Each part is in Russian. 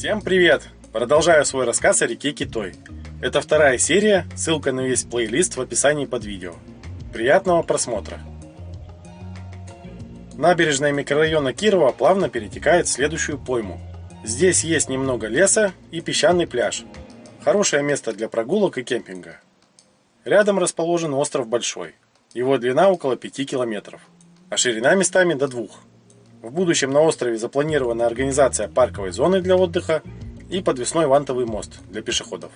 Всем привет! Продолжаю свой рассказ о реке Китой. Это вторая серия, ссылка на весь плейлист в описании под видео. Приятного просмотра! Набережная микрорайона Кирова плавно перетекает в следующую пойму. Здесь есть немного леса и песчаный пляж. Хорошее место для прогулок и кемпинга. Рядом расположен остров Большой. Его длина около 5 километров, а ширина местами до 2. В будущем на острове запланирована организация парковой зоны для отдыха и подвесной вантовый мост для пешеходов.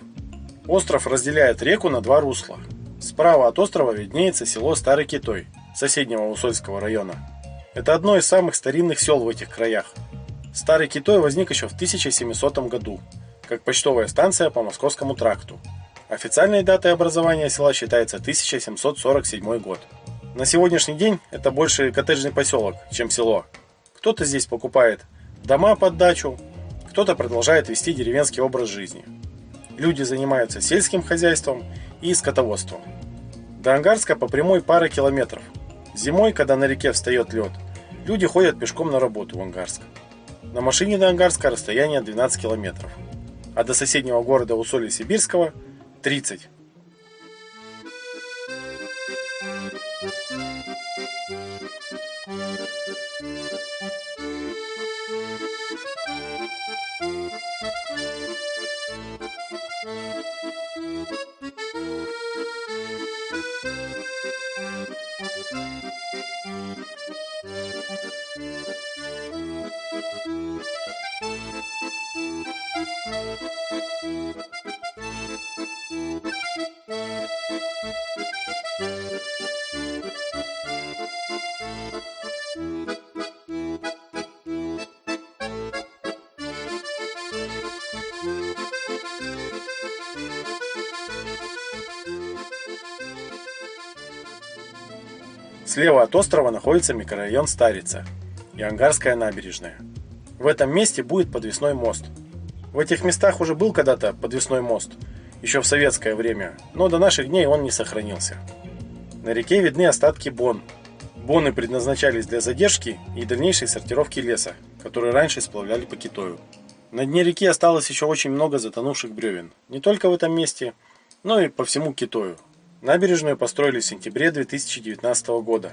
Остров разделяет реку на 2 русла. Справа от острова виднеется село Старый Китой соседнего Усольского района. Это одно из самых старинных сел в этих краях. Старый Китой возник еще в 1700 году, как почтовая станция по Московскому тракту. Официальной датой образования села считается 1747 год. На сегодняшний день это больше коттеджный поселок, чем село. Кто-то здесь покупает дома под дачу, кто-то продолжает вести деревенский образ жизни. Люди занимаются сельским хозяйством и скотоводством. До Ангарска по прямой пара километров. Зимой, когда на реке встает лед, люди ходят пешком на работу в Ангарск. На машине до Ангарска расстояние 12 километров, а до соседнего города Усолья-Сибирского 30. Слева от острова находится микрорайон Старица и Ангарская набережная. В этом месте будет подвесной мост. В этих местах уже был когда-то подвесной мост, еще в советское время, но до наших дней он не сохранился. На реке видны остатки бон. Боны предназначались для задержки и дальнейшей сортировки леса, который раньше сплавляли по Китою. На дне реки осталось еще очень много затонувших бревен, не только в этом месте, но и по всему Китою. Набережную построили в сентябре 2019 года.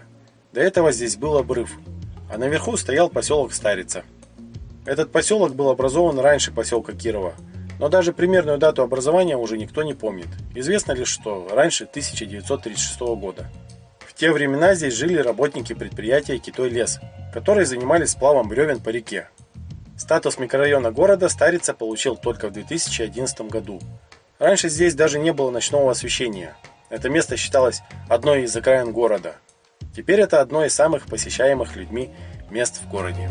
До этого здесь был обрыв, а наверху стоял поселок Старица. Этот поселок был образован раньше поселка Кирова, но даже примерную дату образования уже никто не помнит. Известно лишь, что раньше 1936 года. В те времена здесь жили работники предприятия «Китой-лес», которые занимались сплавом бревен по реке. Статус микрорайона города Старица получил только в 2011 году. Раньше здесь даже не было ночного освещения. Это место считалось одной из окраин города. Теперь это одно из самых посещаемых людьми мест в городе.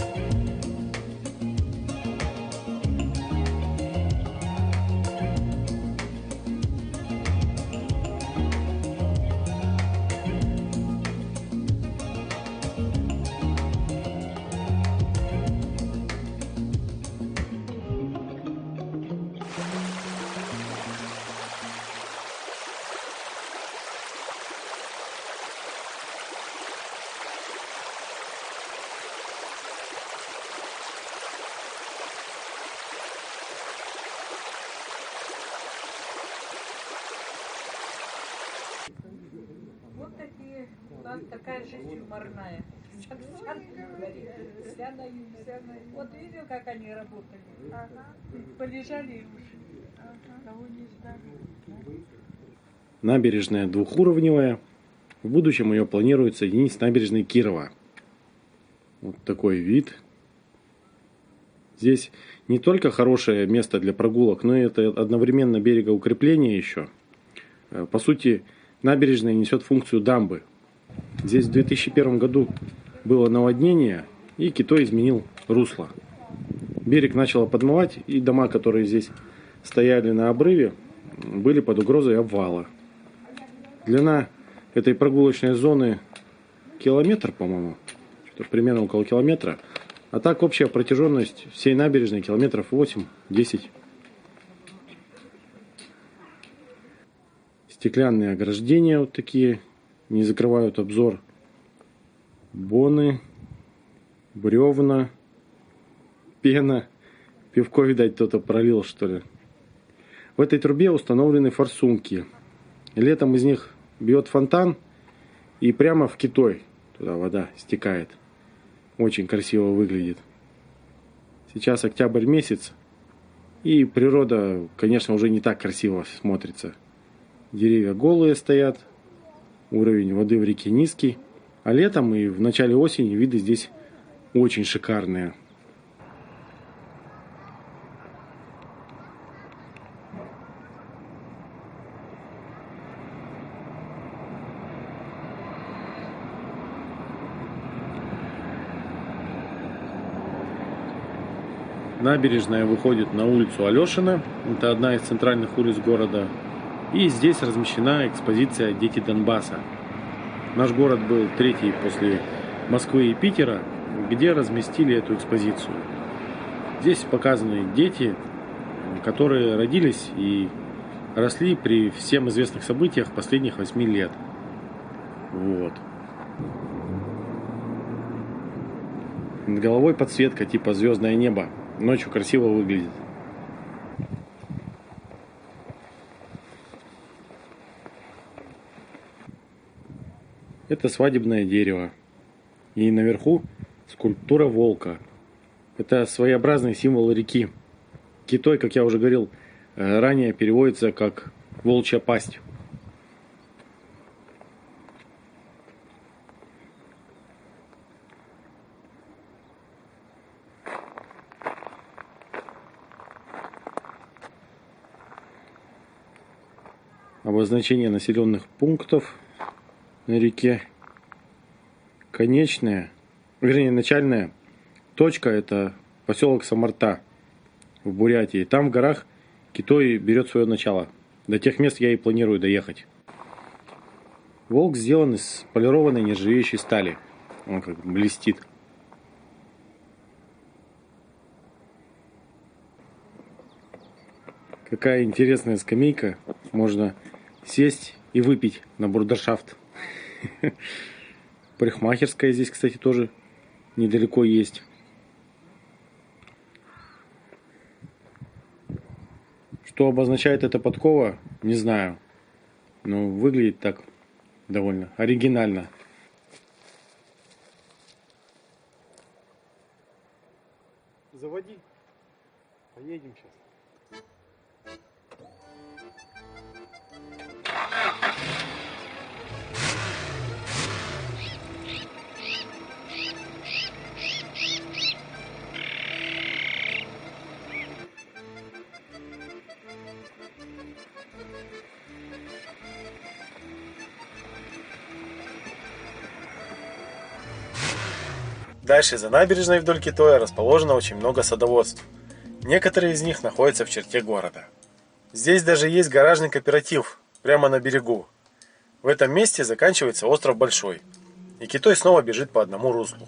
Вот такие, у нас такая жизнь юморная. Вот видел, как они работали? Ага. Полежали и ушли. Кого не знали. Набережная двухуровневая. В будущем ее планируют соединить с набережной Кирова. Вот такой вид. Здесь не только хорошее место для прогулок, но и это одновременно берегоукрепление еще. По сути, набережная несет функцию дамбы. Здесь в 2001 году было наводнение, и Китой изменил русло. Берег начало подмывать, и дома, которые здесь стояли на обрыве, были под угрозой обвала. Длина этой прогулочной зоны километр, по-моему, что-то примерно около километра. А так общая протяженность всей набережной километров 8-10. Стеклянные ограждения вот такие, не закрывают обзор. Боны, бревна, пена, Пивко, видать, кто-то пролил, что ли. В этой трубе установлены форсунки. Летом из них бьет фонтан, и прямо в Китой туда вода стекает. Очень красиво выглядит. Сейчас октябрь месяц, и природа, конечно, уже не так красиво смотрится. Деревья голые стоят, уровень воды в реке низкий, а летом и в начале осени виды здесь очень шикарные. Набережная выходит на улицу Алешина, это одна из центральных улиц города, и здесь размещена экспозиция «Дети Донбасса». Наш город был третий после Москвы и Питера, где разместили эту экспозицию. Здесь показаны дети, которые родились и росли при всем известных событиях последних 8 лет. Вот. Над головой подсветка типа «Звездное небо». Ночью красиво выглядит. Это свадебное дерево. И наверху скульптура волка. Это своеобразный символ реки. Китой, как я уже говорил, ранее переводится как волчья пасть. Обозначение населенных пунктов на реке. Конечная, вернее начальная точка — это поселок Самарта в Бурятии. Там в горах Китой берет свое начало. До тех мест я и планирую доехать. Волк сделан из полированной нержавеющей стали. Он как блестит. Какая интересная скамейка. Можно сесть и выпить на бурдершафт. Парикмахерская здесь, кстати, тоже недалеко есть. Что обозначает эта подкова, не знаю. Но выглядит так довольно оригинально. Заводи. Поедем сейчас. Дальше за набережной вдоль Китоя расположено очень много садоводств. Некоторые из них находятся в черте города. Здесь даже есть гаражный кооператив, прямо на берегу. В этом месте заканчивается остров Большой, и Китой снова бежит по одному руслу.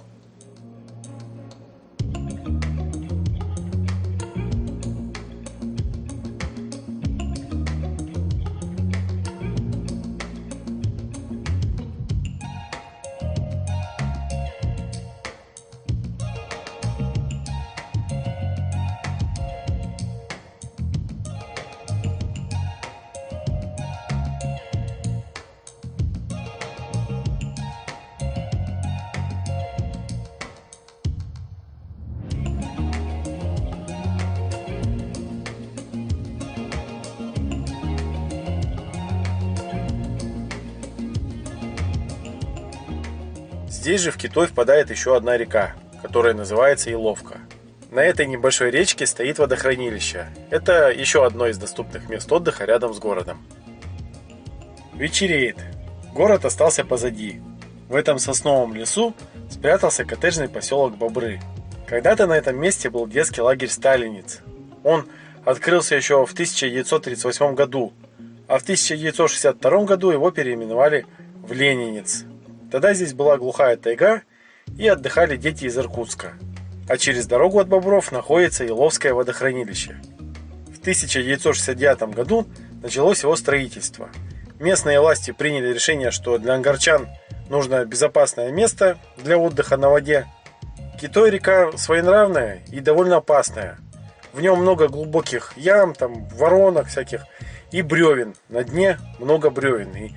Здесь же в Китой впадает еще одна река, которая называется Иловка. На этой небольшой речке стоит водохранилище. Это еще одно из доступных мест отдыха рядом с городом. Вечереет. Город остался позади. В этом сосновом лесу спрятался коттеджный поселок Бобры. Когда-то на этом месте был детский лагерь «Сталинец». Он открылся еще в 1938 году, а в 1962 году его переименовали в «Ленинец». Тогда здесь была глухая тайга, и отдыхали дети из Иркутска. А через дорогу от Бобров находится Иловское водохранилище. В 1969 году началось его строительство. Местные власти приняли решение, что для ангарчан нужно безопасное место для отдыха на воде. Китой река своенравная и довольно опасная. В нем много глубоких ям, там воронок всяких и бревен. На дне много бревен. И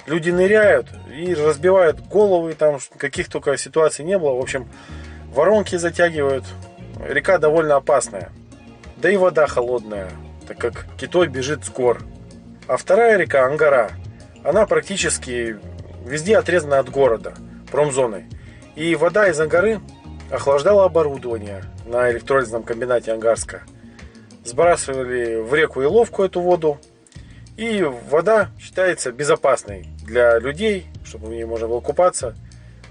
люди ныряют и разбивают головы, там каких только ситуаций не было. В общем, воронки затягивают. Река довольно опасная. Да и вода холодная, так как китой бежит с гор. А вторая река, Ангара, она практически везде отрезана от города, промзоной. И вода из Ангары охлаждала оборудование на электролизном комбинате Ангарска. Сбрасывали в реку Иловку эту воду. И вода считается безопасной для людей, чтобы в ней можно было купаться.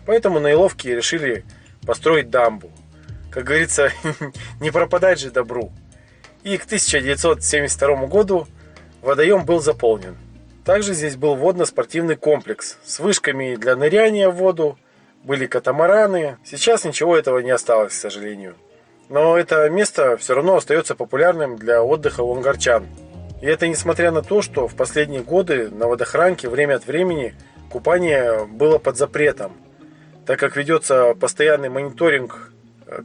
Поэтому на Иловке решили построить дамбу. Как говорится, не пропадать же добру. И к 1972 году водоем был заполнен. Также здесь был водно-спортивный комплекс с вышками для ныряния в воду, были катамараны. Сейчас ничего этого не осталось, к сожалению. Но это место все равно остается популярным для отдыха у ангарчан. И это несмотря на то, что в последние годы на водохранке время от времени купание было под запретом, так как ведется постоянный мониторинг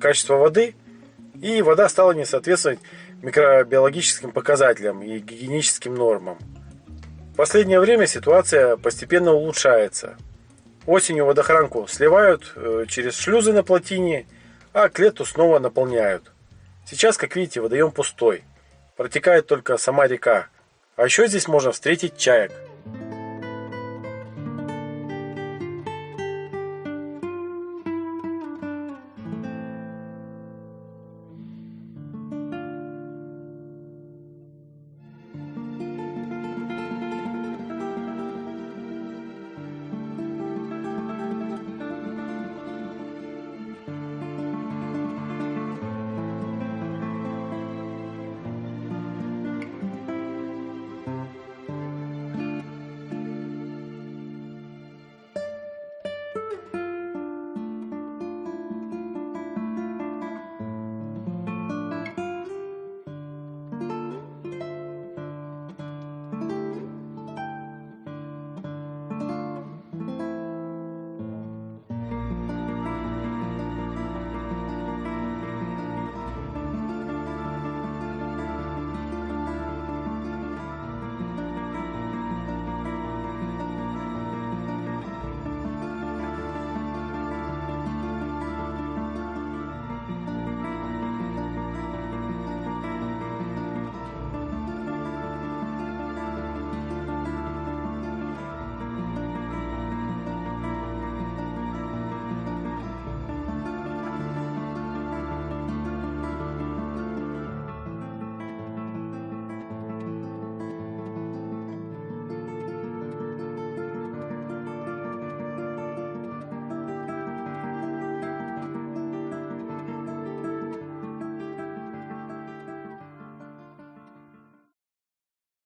качества воды, и вода стала не соответствовать микробиологическим показателям и гигиеническим нормам. В последнее время ситуация постепенно улучшается. Осенью водохранку сливают через шлюзы на плотине, а к лету снова наполняют. Сейчас, как видите, водоем пустой. Протекает только сама река. А еще здесь можно встретить чаек.